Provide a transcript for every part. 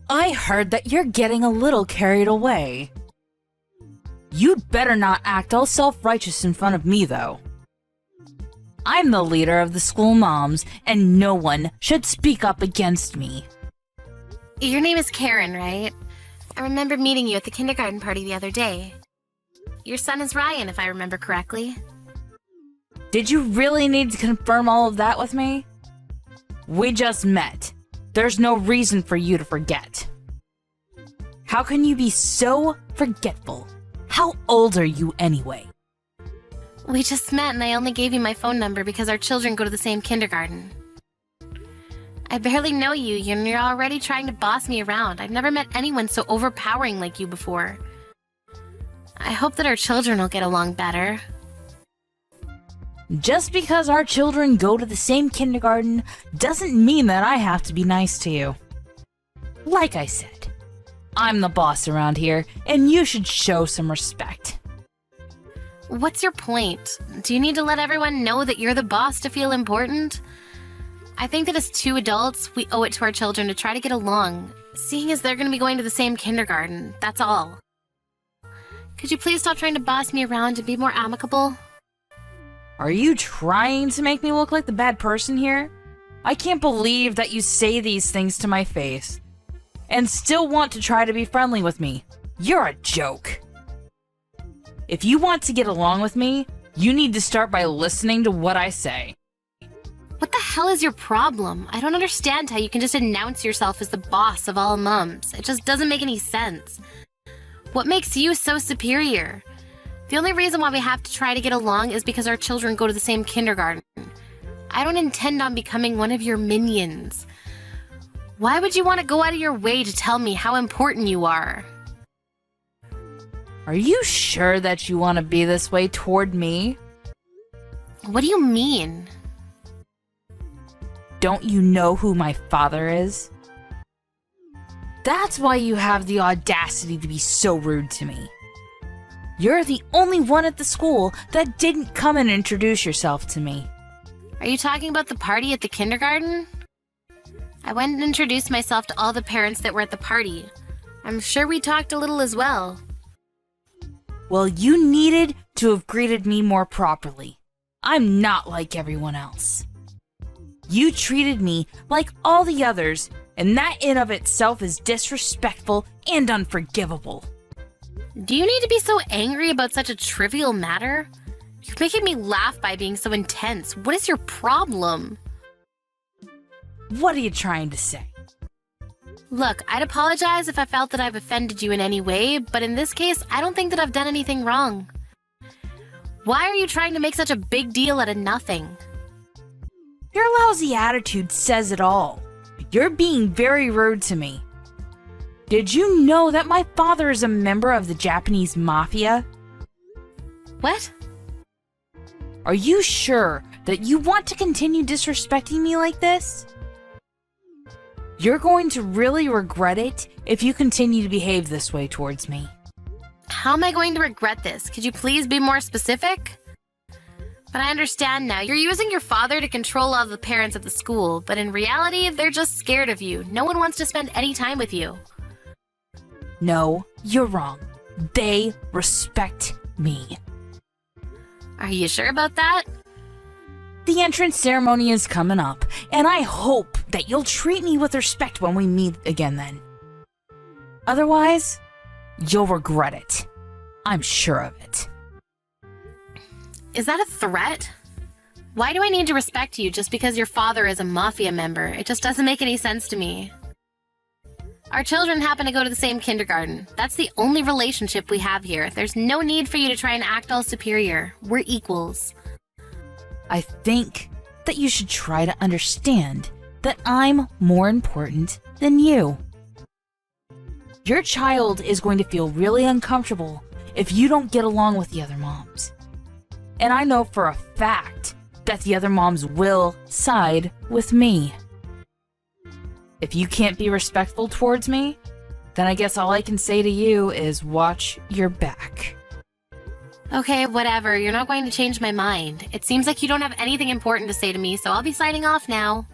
I heard that you're getting a little carried away. You'd better not act all self-righteous in front of me, though. I'm the leader of the school moms, and no one should speak up against me. Your name is Karen, right? I remember meeting you at the kindergarten party the other day. Your son is Ryan, if I remember correctly. Did you really need to confirm all of that with me? We just met. There's no reason for you to forget. How can you be so forgetful? How old are you anyway? We just met and I only gave you my phone number because our children go to the same kindergarten. I barely know you and you're already trying to boss me around. I've never met anyone so overpowering like you before. I hope that our children will get along better. Just because our children go to the same kindergarten doesn't mean that I have to be nice to you. Like I said, I'm the boss around here, and you should show some respect. What's your point? Do you need to let everyone know that you're the boss to feel important? I think that as two adults, we owe it to our children to try to get along, seeing as they're going to be going to the same kindergarten, that's all. Could you please stop trying to boss me around and be more amicable? Are you trying to make me look like the bad person here? I can't believe that you say these things to my face and still want to try to be friendly with me. You're a joke. If you want to get along with me, you need to start by listening to what I say. What the hell is your problem? I don't understand how you can just announce yourself as the boss of all mums. It just doesn't make any sense. What makes you so superior? The only reason why we have to try to get along is because our children go to the same kindergarten. I don't intend on becoming one of your minions. Why would you want to go out of your way to tell me how important you are? Are you sure that you want to be this way toward me? What do you mean? Don't you know who my father is? That's why you have the audacity to be so rude to me. You're the only one at the school that didn't come and introduce yourself to me. Are you talking about the party at the kindergarten? I went and introduced myself to all the parents that were at the party. I'm sure we talked a little as well. Well, you needed to have greeted me more properly. I'm not like everyone else. You treated me like all the others, and that in of itself is disrespectful and unforgivable. Do you need to be so angry about such a trivial matter? You're making me laugh by being so intense. What is your problem? What are you trying to say? Look, I'd apologize if I felt that I've offended you in any way, but in this case, I don't think that I've done anything wrong. Why are you trying to make such a big deal out of nothing? Your lousy attitude says it all. You're being very rude to me. Did you know that my father is a member of the Japanese mafia? What? Are you sure that you want to continue disrespecting me like this? You're going to really regret it if you continue to behave this way towards me. How am I going to regret this? Could you please be more specific? But I understand now. You're using your father to control all the parents at the school, but in reality, they're just scared of you. No one wants to spend any time with you. No, you're wrong. They respect me. Are you sure about that? The entrance ceremony is coming up, and I hope that you'll treat me with respect when we meet again then. Otherwise, you'll regret it. I'm sure of it. Is that a threat? Why do I need to respect you just because your father is a mafia member? It just doesn't make any sense to me. Our children happen to go to the same kindergarten. That's the only relationship we have here. There's no need for you to try and act all superior. We're equals. I think that you should try to understand that I'm more important than you. Your child is going to feel really uncomfortable if you don't get along with the other moms. And I know for a fact that the other moms will side with me. If you can't be respectful towards me, then I guess all I can say to you is watch your back. Okay, whatever. You're not going to change my mind. It seems like you don't have anything important to say to me, so I'll be signing off now.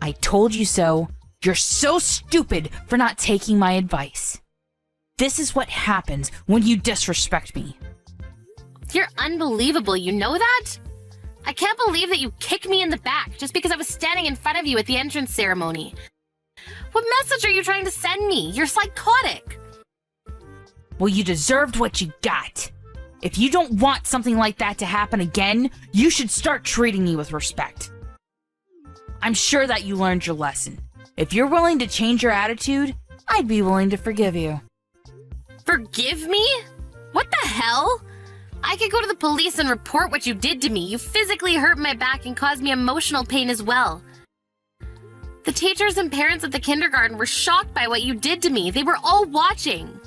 I told you so. You're so stupid for not taking my advice. This is what happens when you disrespect me. You're unbelievable, you know that? I can't believe that you kicked me in the back just because I was standing in front of you at the entrance ceremony. What message are you trying to send me? You're psychotic. Well, you deserved what you got. If you don't want something like that to happen again, you should start treating me with respect. I'm sure that you learned your lesson. If you're willing to change your attitude, I'd be willing to forgive you. Forgive me? What the hell? I could go to the police and report what you did to me. You physically hurt my back and caused me emotional pain as well. The teachers and parents at the kindergarten were shocked by what you did to me. They were all watching.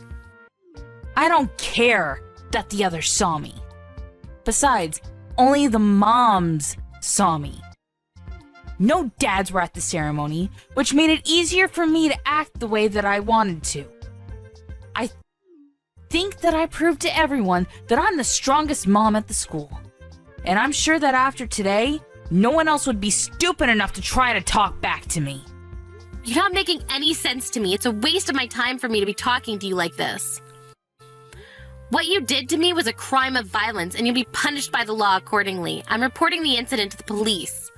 I don't care that the others saw me. Besides, only the moms saw me. No dads were at the ceremony, which made it easier for me to act the way that I wanted to. I think that I proved to everyone that I'm the strongest mom at the school. And I'm sure that after today, no one else would be stupid enough to try to talk back to me. You're not making any sense to me. It's a waste of my time for me to be talking to you like this. What you did to me was a crime of violence, and you'll be punished by the law accordingly. I'm reporting the incident to the police.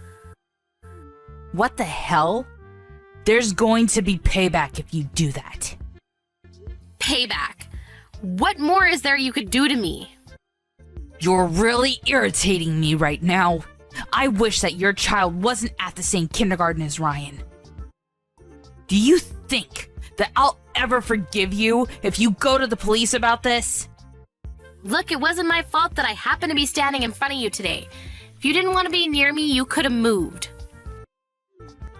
What the hell? There's going to be payback if you do that. Payback? What more is there you could do to me? You're really irritating me right now. I wish that your child wasn't at the same kindergarten as Ryan. Do you think that I'll ever forgive you if you go to the police about this? Look, it wasn't my fault that I happened to be standing in front of you today. If you didn't want to be near me, you could have moved.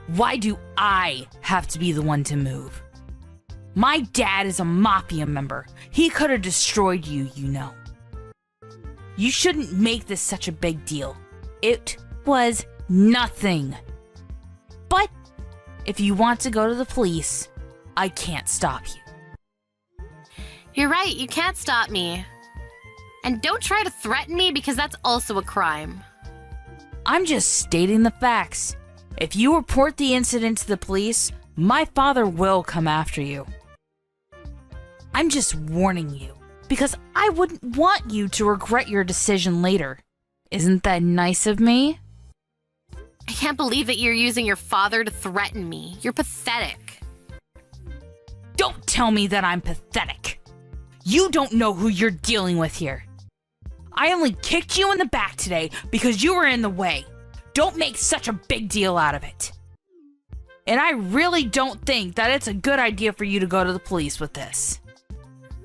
Why do I have to be the one to move? My dad is a mafia member. He could have destroyed you, you know. You shouldn't make this such a big deal. It was nothing. But if you want to go to the police, I can't stop you. You're right, you can't stop me. And don't try to threaten me because that's also a crime. I'm just stating the facts. If you report the incident to the police, my father will come after you. I'm just warning you, because I wouldn't want you to regret your decision later. Isn't that nice of me? I can't believe that you're using your father to threaten me. You're pathetic. Don't tell me that I'm pathetic. You don't know who you're dealing with here. I only kicked you in the back today because you were in the way. Don't make such a big deal out of it. And I really don't think that it's a good idea for you to go to the police with this.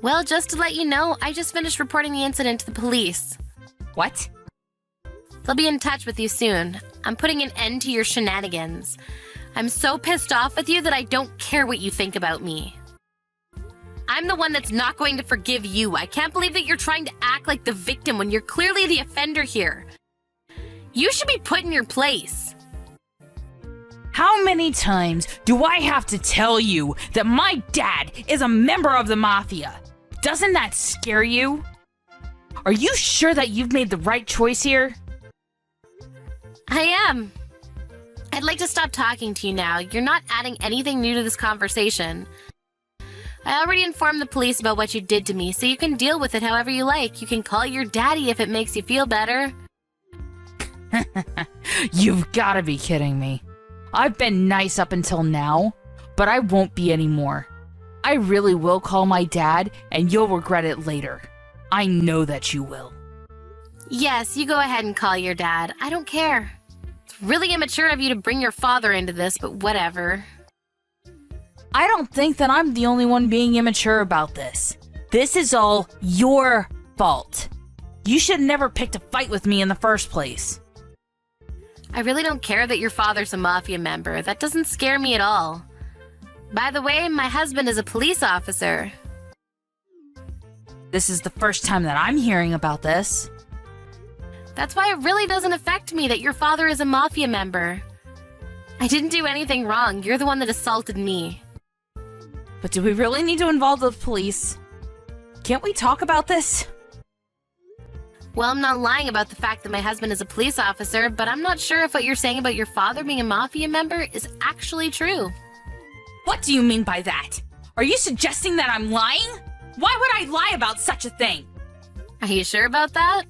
Well, just to let you know, I just finished reporting the incident to the police. What? They'll be in touch with you soon. I'm putting an end to your shenanigans. I'm so pissed off with you that I don't care what you think about me. I'm the one that's not going to forgive you. I can't believe that you're trying to act like the victim when you're clearly the offender here. You should be put in your place. How many times do I have to tell you that my dad is a member of the mafia? Doesn't that scare you? Are you sure that you've made the right choice here? I am. I'd like to stop talking to you now. You're not adding anything new to this conversation. I already informed the police about what you did to me, so you can deal with it however you like. You can call your daddy if it makes you feel better. You've got to be kidding me. I've been nice up until now, but I won't be anymore. I really will call my dad, and you'll regret it later. I know that you will. Yes, you go ahead and call your dad. I don't care. It's really immature of you to bring your father into this, but whatever. I don't think that I'm the only one being immature about this. This is all your fault. You should have never picked a fight with me in the first place. I really don't care that your father's a mafia member. That doesn't scare me at all. By the way, my husband is a police officer. This is the first time that I'm hearing about this. That's why it really doesn't affect me that your father is a mafia member. I didn't do anything wrong. You're the one that assaulted me. But do we really need to involve the police? Can't we talk about this? Well, I'm not lying about the fact that my husband is a police officer, but I'm not sure if what you're saying about your father being a mafia member is actually true. What do you mean by that? Are you suggesting that I'm lying? Why would I lie about such a thing? Are you sure about that?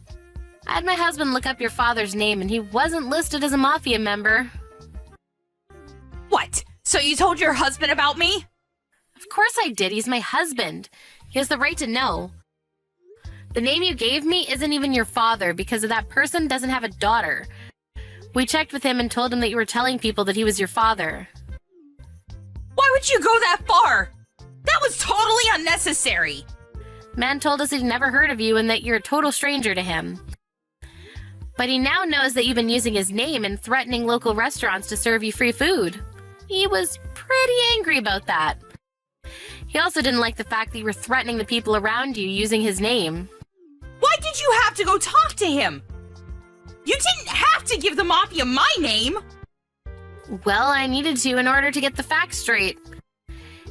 I had my husband look up your father's name and he wasn't listed as a mafia member. What? So you told your husband about me? Of course I did. He's my husband. He has the right to know. The name you gave me isn't even your father because that person doesn't have a daughter. We checked with him and told him that you were telling people that he was your father. Why would you go that far? That was totally unnecessary. Man told us he'd never heard of you and that you're a total stranger to him. But he now knows that you've been using his name and threatening local restaurants to serve you free food. He was pretty angry about that. He also didn't like the fact that you were threatening the people around you using his name. Why did you have to go talk to him? You didn't have to give the mafia my name. Well, I needed to in order to get the facts straight.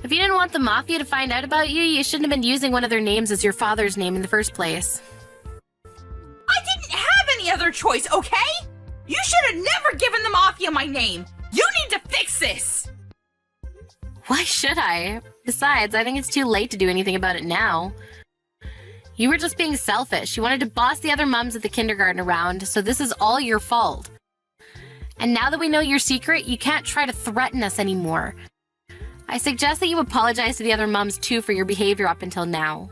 If you didn't want the mafia to find out about you, you shouldn't have been using one of their names as your father's name in the first place. I didn't have any other choice, okay? You should have never given the mafia my name. You need to fix this. Why should I? Besides, I think it's too late to do anything about it now. You were just being selfish. You wanted to boss the other mums at the kindergarten around, so this is all your fault. And now that we know your secret, you can't try to threaten us anymore. I suggest that you apologize to the other mums too for your behavior up until now.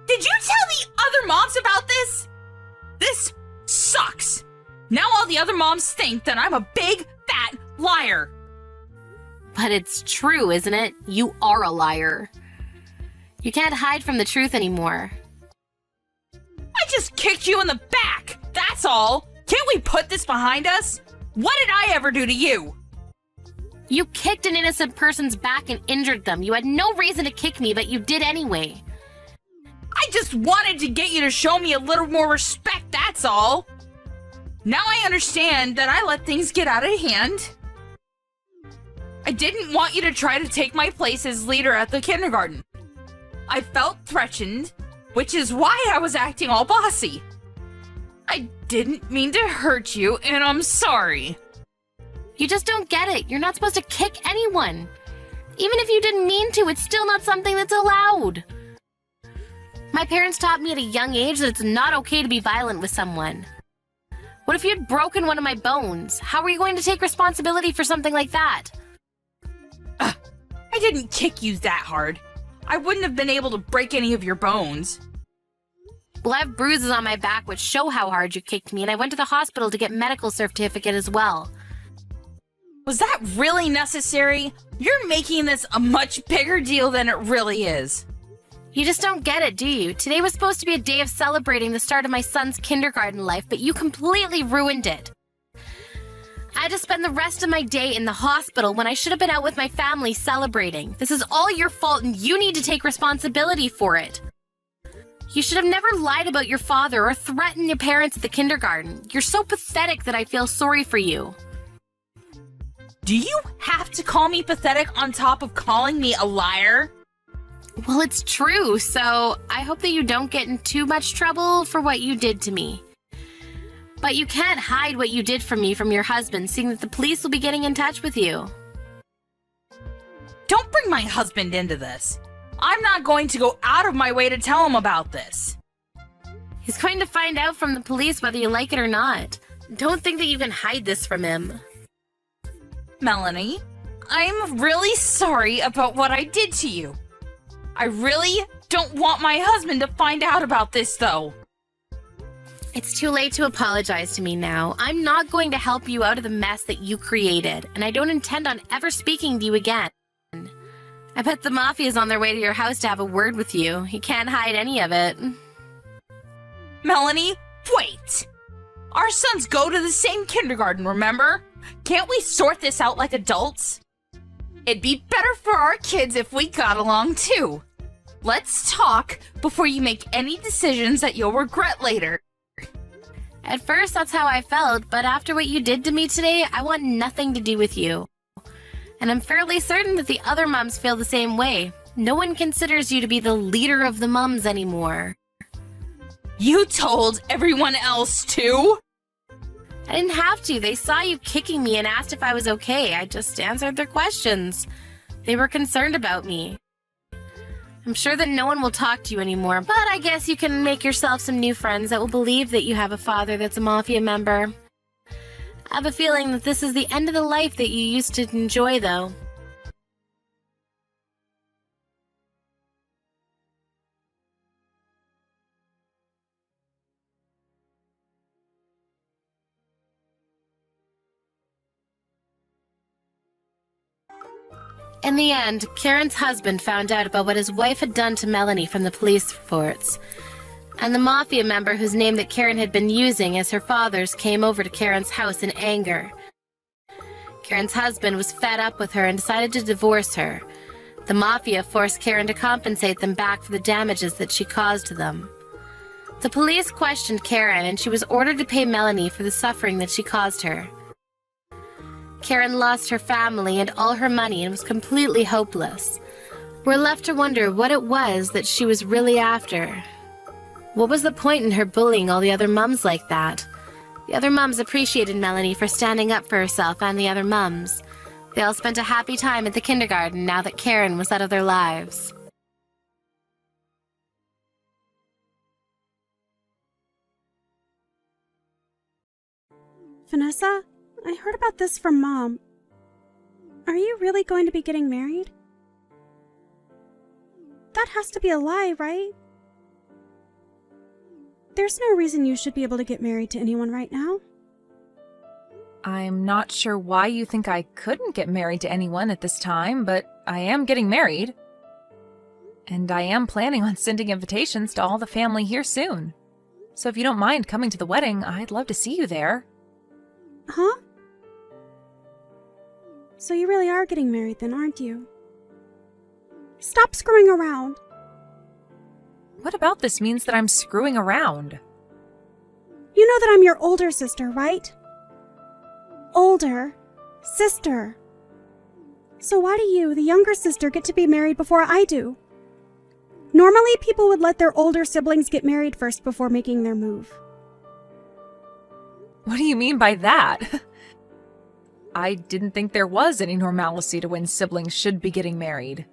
Did you tell the other moms about this? This sucks. Now all the other moms think that I'm a big, fat liar. But it's true, isn't it? You are a liar. You can't hide from the truth anymore. I just kicked you in the back, that's all. Can't we put this behind us? What did I ever do to you? You kicked an innocent person's back and injured them. You had no reason to kick me, but you did anyway. I just wanted to get you to show me a little more respect, that's all. Now I understand that I let things get out of hand. I didn't want you to try to take my place as leader at the kindergarten. I felt threatened, which is why I was acting all bossy. I didn't mean to hurt you, and I'm sorry. You just don't get it. You're not supposed to kick anyone. Even if you didn't mean to, it's still not something that's allowed. My parents taught me at a young age that it's not okay to be violent with someone. What if you had broken one of my bones? How were you going to take responsibility for something like that? I didn't kick you that hard. I wouldn't have been able to break any of your bones. Well, I have bruises on my back which show how hard you kicked me, and I went to the hospital to get medical certificate as well. Was that really necessary? You're making this a much bigger deal than it really is. You just don't get it, do you? Today was supposed to be a day of celebrating the start of my son's kindergarten life, but you completely ruined it. I had to spend the rest of my day in the hospital when I should have been out with my family celebrating. This is all your fault and you need to take responsibility for it. You should have never lied about your father or threatened your parents at the kindergarten. You're so pathetic that I feel sorry for you. Do you have to call me pathetic on top of calling me a liar? Well, it's true, so I hope that you don't get in too much trouble for what you did to me. But you can't hide what you did for me from your husband, seeing that the police will be getting in touch with you. Don't bring my husband into this. I'm not going to go out of my way to tell him about this. He's going to find out from the police whether you like it or not. Don't think that you can hide this from him. Melanie, I'm really sorry about what I did to you. I really don't want my husband to find out about this, though. It's too late to apologize to me now. I'm not going to help you out of the mess that you created, and I don't intend on ever speaking to you again. I bet the mafia's on their way to your house to have a word with you. You can't hide any of it. Melanie, wait! Our sons go to the same kindergarten, remember? Can't we sort this out like adults? It'd be better for our kids if we got along too. Let's talk before you make any decisions that you'll regret later. At first, that's how I felt, but after what you did to me today, I want nothing to do with you. And I'm fairly certain that the other mums feel the same way. No one considers you to be the leader of the mums anymore. You told everyone else too? I didn't have to. They saw you kicking me and asked if I was okay. I just answered their questions. They were concerned about me. I'm sure that no one will talk to you anymore, but I guess you can make yourself some new friends that will believe that you have a father that's a mafia member. I have a feeling that this is the end of the life that you used to enjoy, though. In the end, Karen's husband found out about what his wife had done to Melanie from the police reports. And the mafia member whose name that Karen had been using as her father's came over to Karen's house in anger. Karen's husband was fed up with her and decided to divorce her. The mafia forced Karen to compensate them back for the damages that she caused to them. The police questioned Karen and she was ordered to pay Melanie for the suffering that she caused her. Karen lost her family and all her money and was completely hopeless. We're left to wonder what it was that she was really after. What was the point in her bullying all the other mums like that? The other mums appreciated Melanie for standing up for herself and the other mums. They all spent a happy time at the kindergarten now that Karen was out of their lives. Vanessa, I heard about this from Mom. Are you really going to be getting married? That has to be a lie, right? There's no reason you should be able to get married to anyone right now. I'm not sure why you think I couldn't get married to anyone at this time, but I am getting married. And I am planning on sending invitations to all the family here soon. So if you don't mind coming to the wedding, I'd love to see you there. Huh? So you really are getting married then, aren't you? Stop screwing around. What about this means that I'm screwing around? You know that I'm your older sister, right? Older sister. So why do you, the younger sister, get to be married before I do? Normally, people would let their older siblings get married first before making their move. What do you mean by that? I didn't think there was any normalcy to when siblings should be getting married.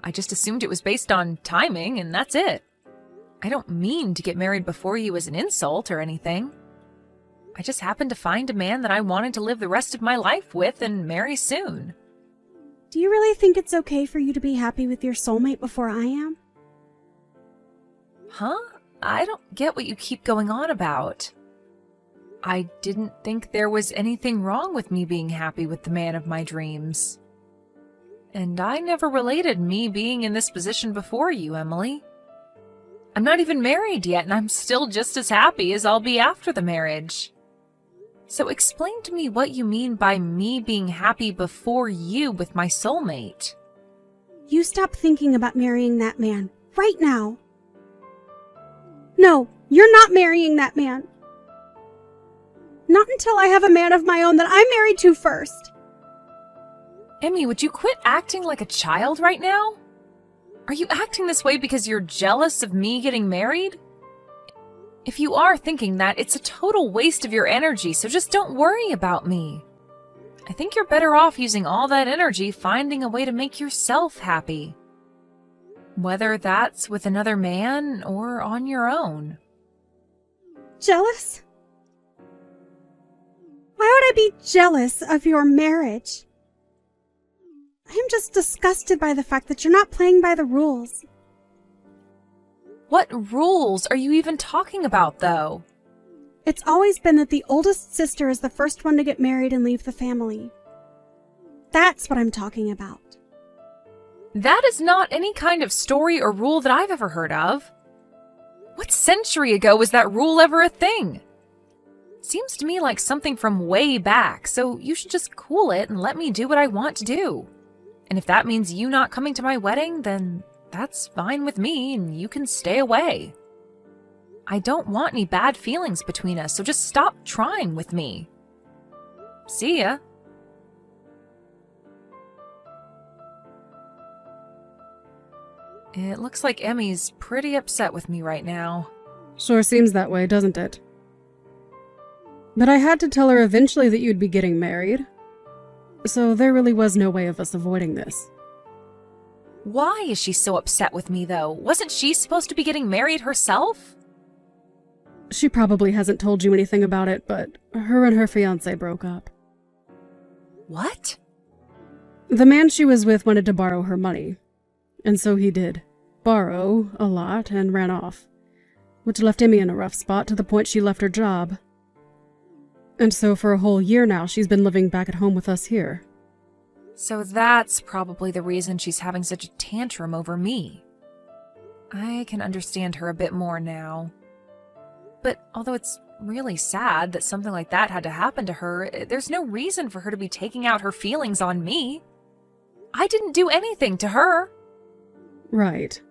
I just assumed it was based on timing, and that's it. I don't mean to get married before you as an insult or anything. I just happened to find a man that I wanted to live the rest of my life with and marry soon. Do you really think it's okay for you to be happy with your soulmate before I am? Huh? I don't get what you keep going on about. I didn't think there was anything wrong with me being happy with the man of my dreams. And I never related me being in this position before you, Emily. I'm not even married yet, and I'm still just as happy as I'll be after the marriage. So explain to me what you mean by me being happy before you with my soulmate. You stop thinking about marrying that man right now. No, you're not marrying that man. Not until I have a man of my own that I'm married to first. Emmy, would you quit acting like a child right now? Are you acting this way because you're jealous of me getting married? If you are thinking that, it's a total waste of your energy, so just don't worry about me. I think you're better off using all that energy finding a way to make yourself happy. Whether that's with another man or on your own. Jealous? Why would I be jealous of your marriage? I am just disgusted by the fact that you're not playing by the rules. What rules are you even talking about, though? It's always been that the oldest sister is the first one to get married and leave the family. That's what I'm talking about. That is not any kind of story or rule that I've ever heard of. What century ago was that rule ever a thing? Seems to me like something from way back, so you should just cool it and let me do what I want to do. And if that means you not coming to my wedding, then that's fine with me and you can stay away. I don't want any bad feelings between us, so just stop trying with me. See ya. It looks like Emmy's pretty upset with me right now. Sure seems that way, doesn't it? But I had to tell her eventually that you'd be getting married. So there really was no way of us avoiding this. Why is she so upset with me, though? Wasn't she supposed to be getting married herself? She probably hasn't told you anything about it, but her and her fiancé broke up. What? The man she was with wanted to borrow her money. And so he did. Borrow a lot and ran off. Which left Emmy in a rough spot to the point she left her job. And so for a whole year now, she's been living back at home with us here. So that's probably the reason she's having such a tantrum over me. I can understand her a bit more now. But although it's really sad that something like that had to happen to her, there's no reason for her to be taking out her feelings on me. I didn't do anything to her. Right.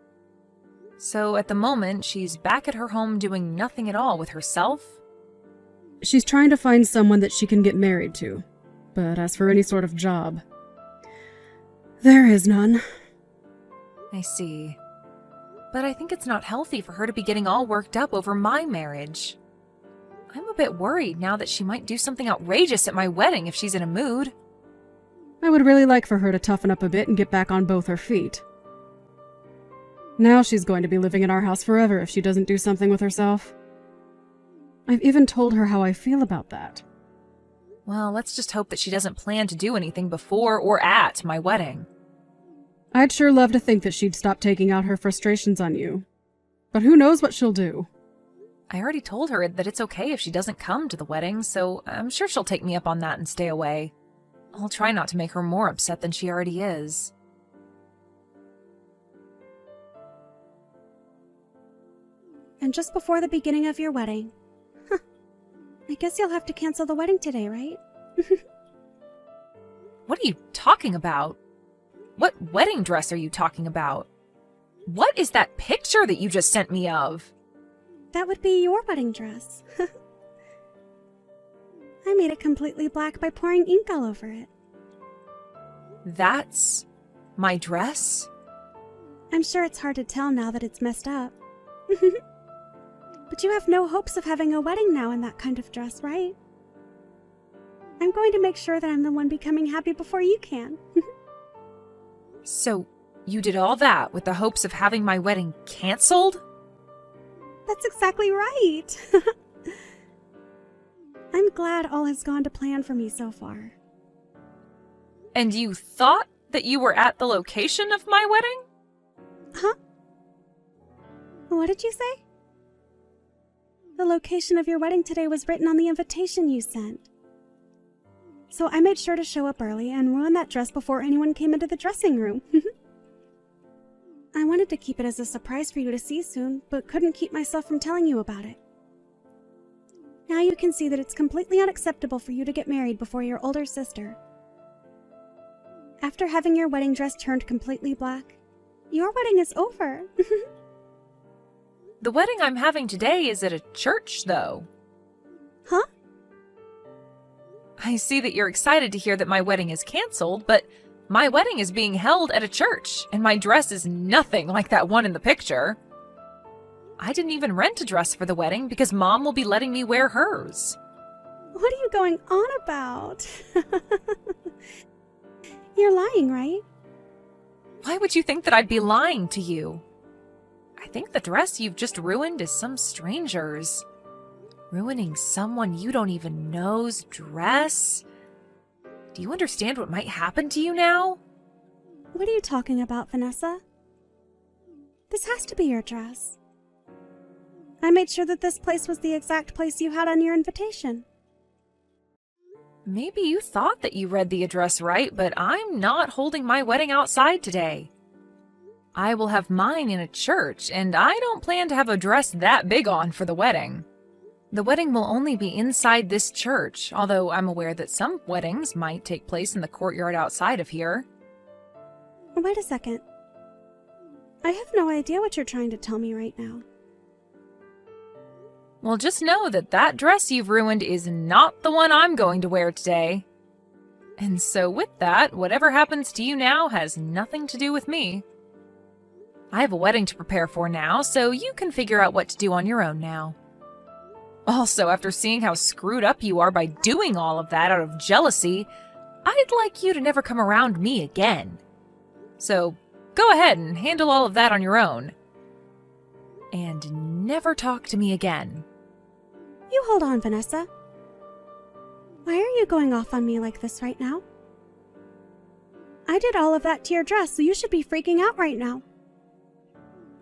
So at the moment, she's back at her home doing nothing at all with herself. She's trying to find someone that she can get married to. But as for any sort of job, there is none. I see. But I think it's not healthy for her to be getting all worked up over my marriage. I'm a bit worried now that she might do something outrageous at my wedding if she's in a mood. I would really like for her to toughen up a bit and get back on both her feet. Now she's going to be living in our house forever if she doesn't do something with herself. I've even told her how I feel about that. Well, let's just hope that she doesn't plan to do anything before or at my wedding. I'd sure love to think that she'd stop taking out her frustrations on you. But who knows what she'll do? I already told her that it's okay if she doesn't come to the wedding, so I'm sure she'll take me up on that and stay away. I'll try not to make her more upset than she already is. And just before the beginning of your wedding. Huh. I guess you'll have to cancel the wedding today, right? What are you talking about? What wedding dress are you talking about? What is that picture that you just sent me of? That would be your wedding dress. I made it completely black by pouring ink all over it. That's my dress? I'm sure it's hard to tell now that it's messed up. But you have no hopes of having a wedding now in that kind of dress, right? I'm going to make sure that I'm the one becoming happy before you can. So, you did all that with the hopes of having my wedding canceled? That's exactly right. I'm glad all has gone to plan for me so far. And you thought that you were at the location of my wedding? Huh? What did you say? The location of your wedding today was written on the invitation you sent. So I made sure to show up early and ruin that dress before anyone came into the dressing room. I wanted to keep it as a surprise for you to see soon, but couldn't keep myself from telling you about it. Now you can see that it's completely unacceptable for you to get married before your older sister. After having your wedding dress turned completely black, your wedding is over. The wedding I'm having today is at a church, though. Huh? I see that you're excited to hear that my wedding is canceled, but my wedding is being held at a church, and my dress is nothing like that one in the picture. I didn't even rent a dress for the wedding because Mom will be letting me wear hers. What are you going on about? You're lying, right? Why would you think that I'd be lying to you? I think the dress you've just ruined is some stranger's. Ruining someone you don't even know's dress? Do you understand what might happen to you now? What are you talking about, Vanessa? This has to be your dress. I made sure that this place was the exact place you had on your invitation. Maybe you thought that you read the address right, but I'm not holding my wedding outside today. I will have mine in a church, and I don't plan to have a dress that big on for the wedding. The wedding will only be inside this church, although I'm aware that some weddings might take place in the courtyard outside of here. Wait a second. I have no idea what you're trying to tell me right now. Well, just know that that dress you've ruined is not the one I'm going to wear today. And so with that, whatever happens to you now has nothing to do with me. I have a wedding to prepare for now, so you can figure out what to do on your own now. Also, after seeing how screwed up you are by doing all of that out of jealousy, I'd like you to never come around me again. So, go ahead and handle all of that on your own. And never talk to me again. You hold on, Vanessa. Why are you going off on me like this right now? I did all of that to your dress, so you should be freaking out right now.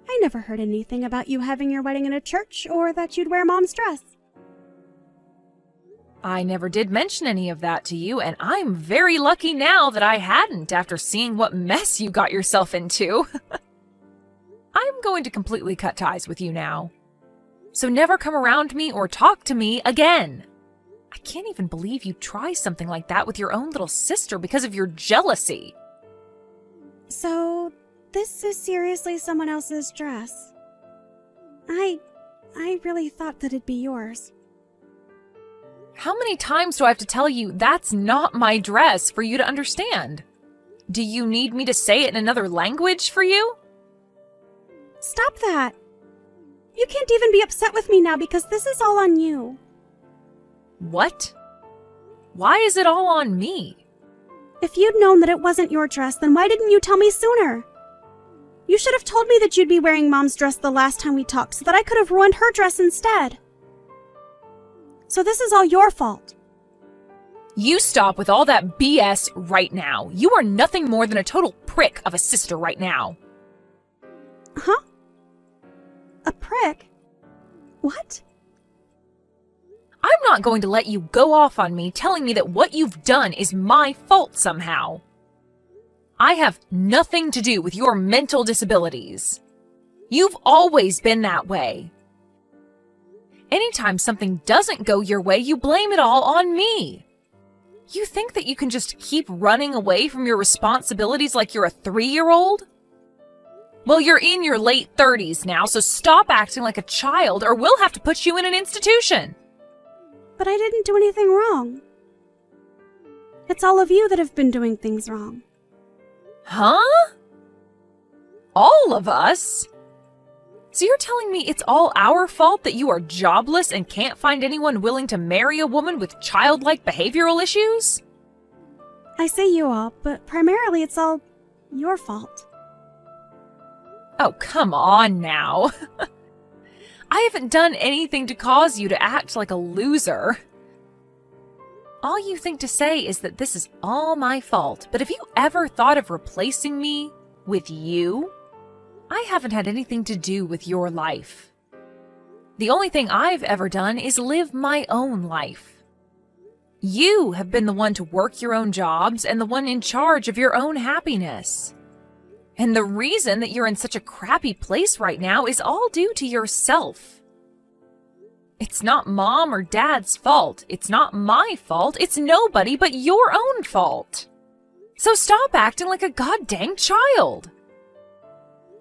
I never heard anything about you having your wedding in a church or that you'd wear Mom's dress. I never did mention any of that to you, and I'm very lucky now that I hadn't after seeing what mess you got yourself into. I'm going to completely cut ties with you now. So never come around me or talk to me again. I can't even believe you try something like that with your own little sister because of your jealousy. So, this is seriously someone else's dress. I really thought that it'd be yours. How many times do I have to tell you that's not my dress for you to understand? Do you need me to say it in another language for you? Stop that! You can't even be upset with me now because this is all on you. What? Why is it all on me? If you'd known that it wasn't your dress, then why didn't you tell me sooner? You should have told me that you'd be wearing Mom's dress the last time we talked so that I could have ruined her dress instead. So this is all your fault. You stop with all that BS right now. You are nothing more than a total prick of a sister right now. Huh? A prick? What? I'm not going to let you go off on me telling me that what you've done is my fault somehow. I have nothing to do with your mental disabilities. You've always been that way. Anytime something doesn't go your way, you blame it all on me. You think that you can just keep running away from your responsibilities like you're a 3-year-old? Well, you're in your late 30s now, so stop acting like a child or we'll have to put you in an institution. But I didn't do anything wrong. It's all of you that have been doing things wrong. Huh? All of us? So you're telling me it's all our fault that you are jobless and can't find anyone willing to marry a woman with childlike behavioral issues? I say you all, but primarily it's all your fault. Oh, come on now. I haven't done anything to cause you to act like a loser. All you think to say is that this is all my fault, but have you ever thought of replacing me with you? I haven't had anything to do with your life. The only thing I've ever done is live my own life. You have been the one to work your own jobs and the one in charge of your own happiness. And the reason that you're in such a crappy place right now is all due to yourself. It's not Mom or Dad's fault. It's not my fault. It's nobody but your own fault. So stop acting like a goddamn child.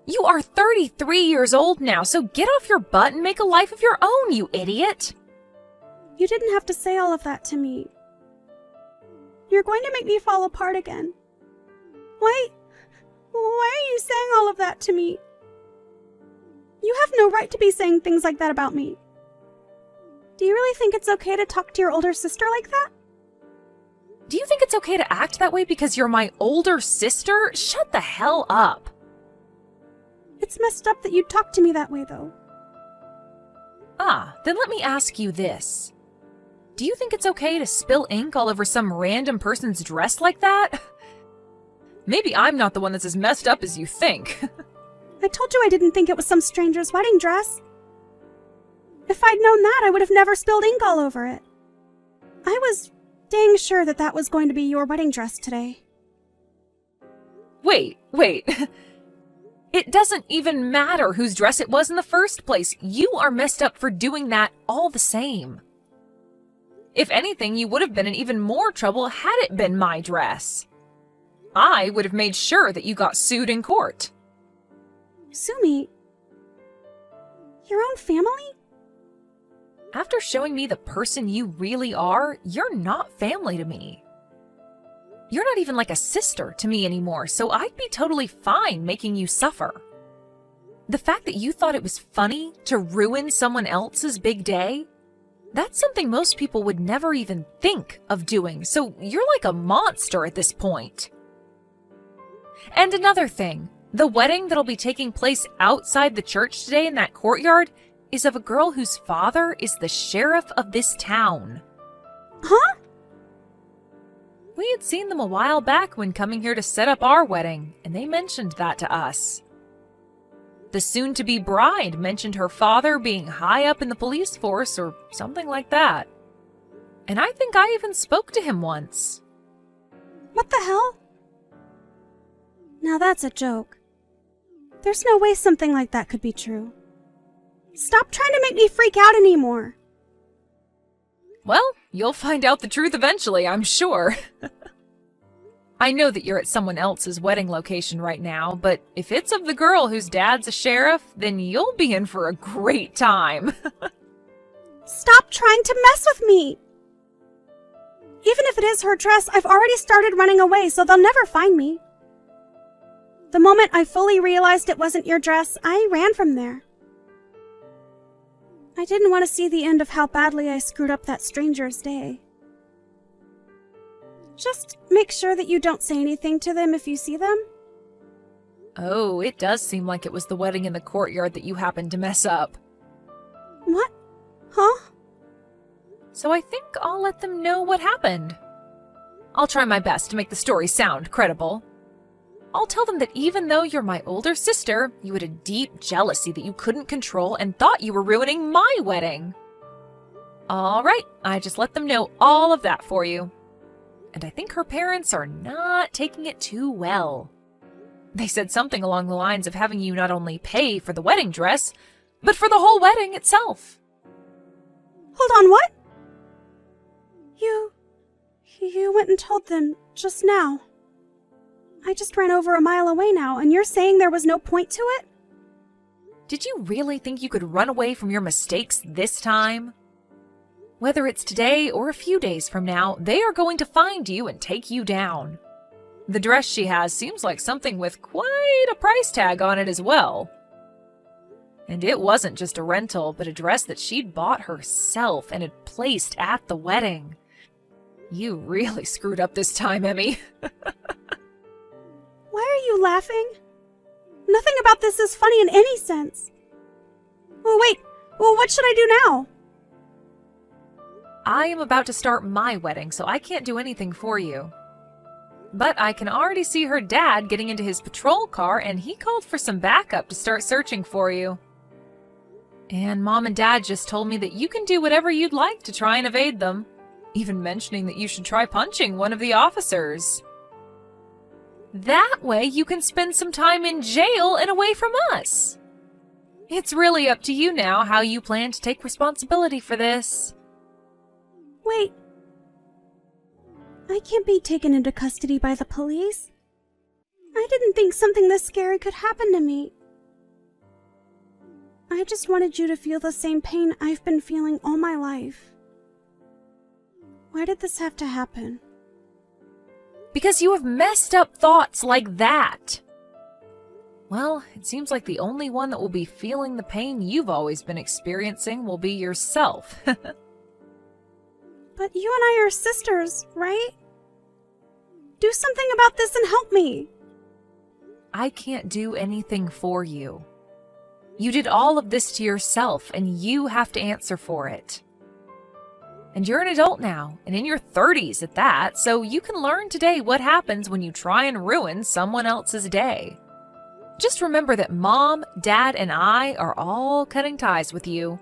You are 33 years old now, so get off your butt and make a life of your own, you idiot. You didn't have to say all of that to me. You're going to make me fall apart again. Why are you saying all of that to me? You have no right to be saying things like that about me. Do you really think it's okay to talk to your older sister like that? Do you think it's okay to act that way because you're my older sister? Shut the hell up. It's messed up that you'd talk to me that way, though. Then let me ask you this. Do you think it's okay to spill ink all over some random person's dress like that? Maybe I'm not the one that's as messed up as you think. I told you I didn't think it was some stranger's wedding dress. If I'd known that, I would have never spilled ink all over it. I was dang sure that that was going to be your wedding dress today. Wait. It doesn't even matter whose dress it was in the first place. You are messed up for doing that all the same. If anything, you would have been in even more trouble had it been my dress. I would have made sure that you got sued in court. Sue me? Your own family? After showing me the person you really are, you're not family to me. You're not even like a sister to me anymore, so I'd be totally fine making you suffer. The fact that you thought it was funny to ruin someone else's big day, that's something most people would never even think of doing, so you're like a monster at this point. And another thing, the wedding that'll be taking place outside the church today in that courtyard is of a girl whose father is the sheriff of this town. Huh? We had seen them a while back when coming here to set up our wedding, and they mentioned that to us. The soon-to-be bride mentioned her father being high up in the police force or something like that. And I think I even spoke to him once. What the hell? Now that's a joke. There's no way something like that could be true. Stop trying to make me freak out anymore. Well, you'll find out the truth eventually, I'm sure. I know that you're at someone else's wedding location right now, but if it's of the girl whose dad's a sheriff, then you'll be in for a great time. Stop trying to mess with me. Even if it is her dress, I've already started running away, so they'll never find me. The moment I fully realized it wasn't your dress, I ran from there. I didn't want to see the end of how badly I screwed up that stranger's day. Just make sure that you don't say anything to them if you see them. Oh, it does seem like it was the wedding in the courtyard that you happened to mess up. What? Huh? So I think I'll let them know what happened. I'll try my best to make the story sound credible. I'll tell them that even though you're my older sister, you had a deep jealousy that you couldn't control and thought you were ruining my wedding. All right, I just let them know all of that for you. And I think her parents are not taking it too well. They said something along the lines of having you not only pay for the wedding dress, but for the whole wedding itself. Hold on, what? You went and told them just now. I just ran over a mile away now, and you're saying there was no point to it? Did you really think you could run away from your mistakes this time? Whether it's today or a few days from now, they are going to find you and take you down. The dress she has seems like something with quite a price tag on it as well. And it wasn't just a rental, but a dress that she'd bought herself and had placed at the wedding. You really screwed up this time, Emmy. Why are you laughing? Nothing about this is funny in any sense. Oh, wait. Well, what should I do now? I am about to start my wedding, so I can't do anything for you. But I can already see her dad getting into his patrol car, and he called for some backup to start searching for you. And Mom and Dad just told me that you can do whatever you'd like to try and evade them, even mentioning that you should try punching one of the officers. That way you can spend some time in jail and away from us. It's really up to you now how you plan to take responsibility for this. Wait. I can't be taken into custody by the police. I didn't think something this scary could happen to me. I just wanted you to feel the same pain I've been feeling all my life. Why did this have to happen? Because you have messed up thoughts like that. Well, it seems like the only one that will be feeling the pain you've always been experiencing will be yourself. But you and I are sisters, right? Do something about this and help me. I can't do anything for you. You did all of this to yourself, and you have to answer for it. And you're an adult now, and in your 30s at that, so you can learn today what happens when you try and ruin someone else's day. Just remember that Mom, Dad, and I are all cutting ties with you.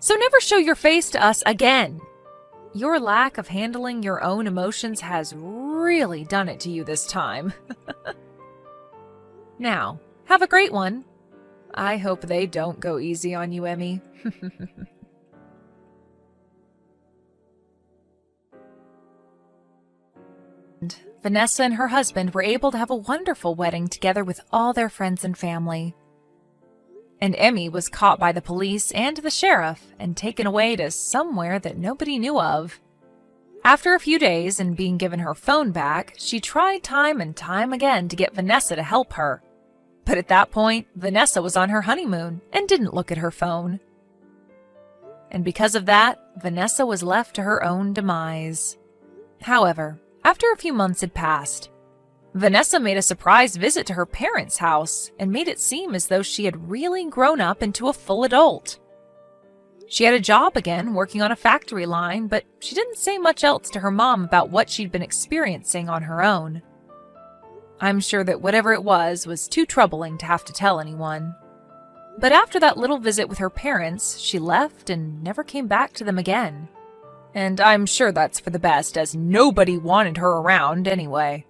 So never show your face to us again. Your lack of handling your own emotions has really done it to you this time. Now, have a great one. I hope they don't go easy on you, Emmy. Vanessa and her husband were able to have a wonderful wedding together with all their friends and family. And Emmy was caught by the police and the sheriff and taken away to somewhere that nobody knew of. After a few days and being given her phone back, she tried time and time again to get Vanessa to help her. But at that point, Vanessa was on her honeymoon and didn't look at her phone. And because of that, Vanessa was left to her own demise. However, after a few months had passed, Vanessa made a surprise visit to her parents' house and made it seem as though she had really grown up into a full adult. She had a job again, working on a factory line, but she didn't say much else to her mom about what she'd been experiencing on her own. I'm sure that whatever it was too troubling to have to tell anyone. But after that little visit with her parents, she left and never came back to them again. And I'm sure that's for the best, as nobody wanted her around anyway.